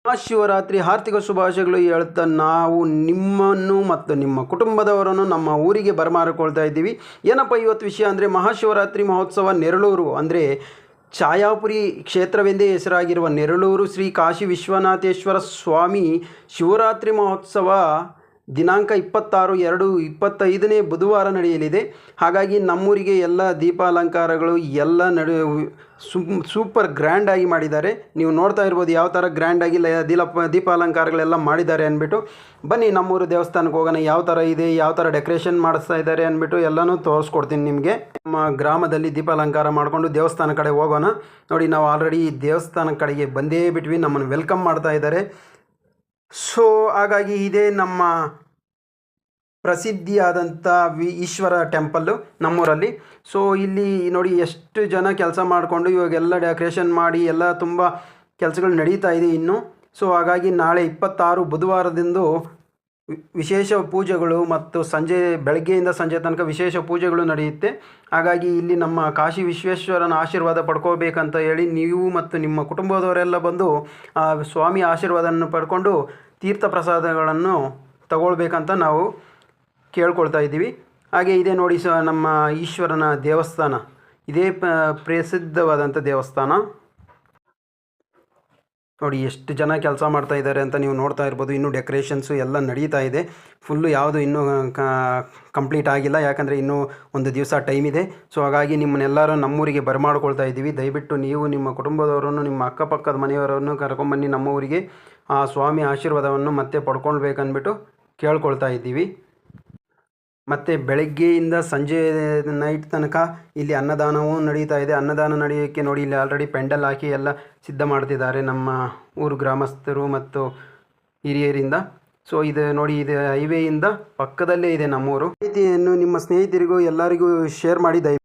ಮಹಾಶಿವರಾತ್ರಿ ಆರ್ಥಿಕ ಶುಭಾಶಯಗಳು ಹೇಳ್ತಾ ನಾವು ನಿಮ್ಮನ್ನು ಮತ್ತು ನಿಮ್ಮ ಕುಟುಂಬದವರನ್ನು ನಮ್ಮ ಊರಿಗೆ ಬರಮಾಡಿಕೊಳ್ತಾ ಇದ್ದೀವಿ. ಏನಪ್ಪ ಇವತ್ತು ವಿಷಯ ಅಂದರೆ ಮಹಾಶಿವರಾತ್ರಿ ಮಹೋತ್ಸವ ನೆರಳೂರು ಅಂದರೆ ಛಾಯಾಪುರಿ ಕ್ಷೇತ್ರವೆಂದೇ ಹೆಸರಾಗಿರುವ ನೆರಳೂರು ಶ್ರೀ ಕಾಶಿ ವಿಶ್ವನಾಥೇಶ್ವರ ಸ್ವಾಮಿ ಶಿವರಾತ್ರಿ ಮಹೋತ್ಸವ ದಿನಾಂಕ 26/2/25ನೇ ಬುಧವಾರ ನಡೆಯಲಿದೆ. ಹಾಗಾಗಿ ನಮ್ಮೂರಿಗೆ ಎಲ್ಲ ದೀಪಾಲಂಕಾರಗಳು ಎಲ್ಲ ಸೂಪರ್ ಗ್ರ್ಯಾಂಡಾಗಿ ಮಾಡಿದ್ದಾರೆ. ನೀವು ನೋಡ್ತಾ ಇರ್ಬೋದು ಯಾವ ಥರ ಗ್ರ್ಯಾಂಡಾಗಿ ದೀಪಾಲಂಕಾರಗಳೆಲ್ಲ ಮಾಡಿದ್ದಾರೆ ಅಂದ್ಬಿಟ್ಟು. ಬನ್ನಿ ನಮ್ಮೂರು ದೇವಸ್ಥಾನಕ್ಕೆ ಹೋಗೋಣ, ಯಾವ ಥರ ಇದೆ, ಯಾವ ಥರ ಡೆಕೋರೇಷನ್ ಮಾಡಿಸ್ತಾ ಇದ್ದಾರೆ ಅಂದ್ಬಿಟ್ಟು ಎಲ್ಲನೂ ತೋರಿಸ್ಕೊಡ್ತೀನಿ ನಿಮಗೆ. ನಮ್ಮ ಗ್ರಾಮದಲ್ಲಿ ದೀಪಾಲಂಕಾರ ಮಾಡಿಕೊಂಡು ದೇವಸ್ಥಾನ ಕಡೆ ಹೋಗೋಣ. ನೋಡಿ, ನಾವು ಆಲ್ರೆಡಿ ದೇವಸ್ಥಾನ ಕಡೆಗೆ ಬಂದೇ ಬಿಟ್ವಿ, ನಮ್ಮನ್ನು ವೆಲ್ಕಮ್ ಮಾಡ್ತಾ ಇದ್ದಾರೆ. ಸೊ ಹಾಗಾಗಿ ಇದೇ ನಮ್ಮ ಪ್ರಸಿದ್ಧಿಯಾದಂಥ ಈಶ್ವರ ಟೆಂಪಲ್ಲು ನಮ್ಮೂರಲ್ಲಿ. ಸೊ ಇಲ್ಲಿ ನೋಡಿ ಎಷ್ಟು ಜನ ಕೆಲಸ ಮಾಡಿಕೊಂಡು ಇವಾಗೆಲ್ಲ ಡೆಕೋರೇಷನ್ ಮಾಡಿ ಎಲ್ಲ ತುಂಬ ಕೆಲಸಗಳು ನಡೀತಾ ಇದೆ ಇನ್ನು. ಸೊ ಹಾಗಾಗಿ ನಾಳೆ 26 ಬುಧವಾರದಂದು ವಿಶೇಷ ಪೂಜೆಗಳು ಮತ್ತು ಬೆಳಗ್ಗೆಯಿಂದ ಸಂಜೆ ತನಕ ವಿಶೇಷ ಪೂಜೆಗಳು ನಡೆಯುತ್ತೆ. ಹಾಗಾಗಿ ಇಲ್ಲಿ ನಮ್ಮ ಕಾಶಿ ವಿಶ್ವೇಶ್ವರನ ಆಶೀರ್ವಾದ ಪಡ್ಕೋಬೇಕಂತ ಹೇಳಿ ನೀವು ಮತ್ತು ನಿಮ್ಮ ಕುಟುಂಬದವರೆಲ್ಲ ಬಂದು ಆ ಸ್ವಾಮಿ ಆಶೀರ್ವಾದವನ್ನು ಪಡ್ಕೊಂಡು ತೀರ್ಥ ಪ್ರಸಾದಗಳನ್ನು ತಗೊಳ್ಬೇಕಂತ ನಾವು ಕೇಳ್ಕೊಳ್ತಾ ಇದ್ದೀವಿ. ಹಾಗೆ ಇದೇ ನೋಡಿ ನಮ್ಮ ಈಶ್ವರನ ದೇವಸ್ಥಾನ, ಇದೇ ಪ್ರಸಿದ್ಧವಾದಂಥ ದೇವಸ್ಥಾನ. ನೋಡಿ ಎಷ್ಟು ಜನ ಕೆಲಸ ಮಾಡ್ತಾ ಇದ್ದಾರೆ ಅಂತ ನೀವು ನೋಡ್ತಾ ಇರ್ಬೋದು. ಇನ್ನೂ ಡೆಕೋರೇಷನ್ಸು ಎಲ್ಲ ನಡೀತಾ ಇದೆ. ಫುಲ್ಲು ಯಾವುದು ಇನ್ನೂ ಕಂಪ್ಲೀಟ್ ಆಗಿಲ್ಲ, ಯಾಕಂದರೆ ಇನ್ನೂ ಒಂದು ದಿವಸ ಟೈಮ್ ಇದೆ. ಸೊ ಹಾಗಾಗಿ ನಿಮ್ಮನ್ನೆಲ್ಲರೂ ನಮ್ಮೂರಿಗೆ ಬರಮಾಡ್ಕೊಳ್ತಾ ಇದ್ದೀವಿ. ದಯವಿಟ್ಟು ನೀವು ನಿಮ್ಮ ಕುಟುಂಬದವರನ್ನು, ನಿಮ್ಮ ಅಕ್ಕಪಕ್ಕದ ಮನೆಯವರನ್ನು ಕರ್ಕೊಂಬನ್ನಿ ನಮ್ಮ ಊರಿಗೆ. ಆ ಸ್ವಾಮಿ ಆಶೀರ್ವಾದವನ್ನು ಮತ್ತೆ ಪಡ್ಕೊಳ್ಬೇಕಂದ್ಬಿಟ್ಟು ಕೇಳ್ಕೊಳ್ತಾ ಇದ್ದೀವಿ. ಮತ್ತು ಬೆಳಗ್ಗೆಯಿಂದ ಸಂಜೆ ನೈಟ್ ತನಕ ಇಲ್ಲಿ ಅನ್ನದಾನವೂ ನಡೀತಾ ಇದೆ. ಅನ್ನದಾನ ನಡೆಯೋಕ್ಕೆ ನೋಡಿ ಇಲ್ಲಿ ಆಲ್ರೆಡಿ ಪೆಂಡಲ್ ಹಾಕಿ ಎಲ್ಲ ಸಿದ್ಧ ಮಾಡ್ತಿದ್ದಾರೆ ನಮ್ಮ ಊರು ಗ್ರಾಮಸ್ಥರು ಮತ್ತು ಹಿರಿಯರಿಂದ. ಸೊ ಇದು ನೋಡಿ, ಇದು ಹೈವೇಯಿಂದ ಪಕ್ಕದಲ್ಲೇ ಇದೆ ನಮ್ಮೂರು. ಮಾಹಿತಿಯನ್ನು ನಿಮ್ಮ ಸ್ನೇಹಿತರಿಗೂ ಎಲ್ಲರಿಗೂ ಶೇರ್ ಮಾಡಿ.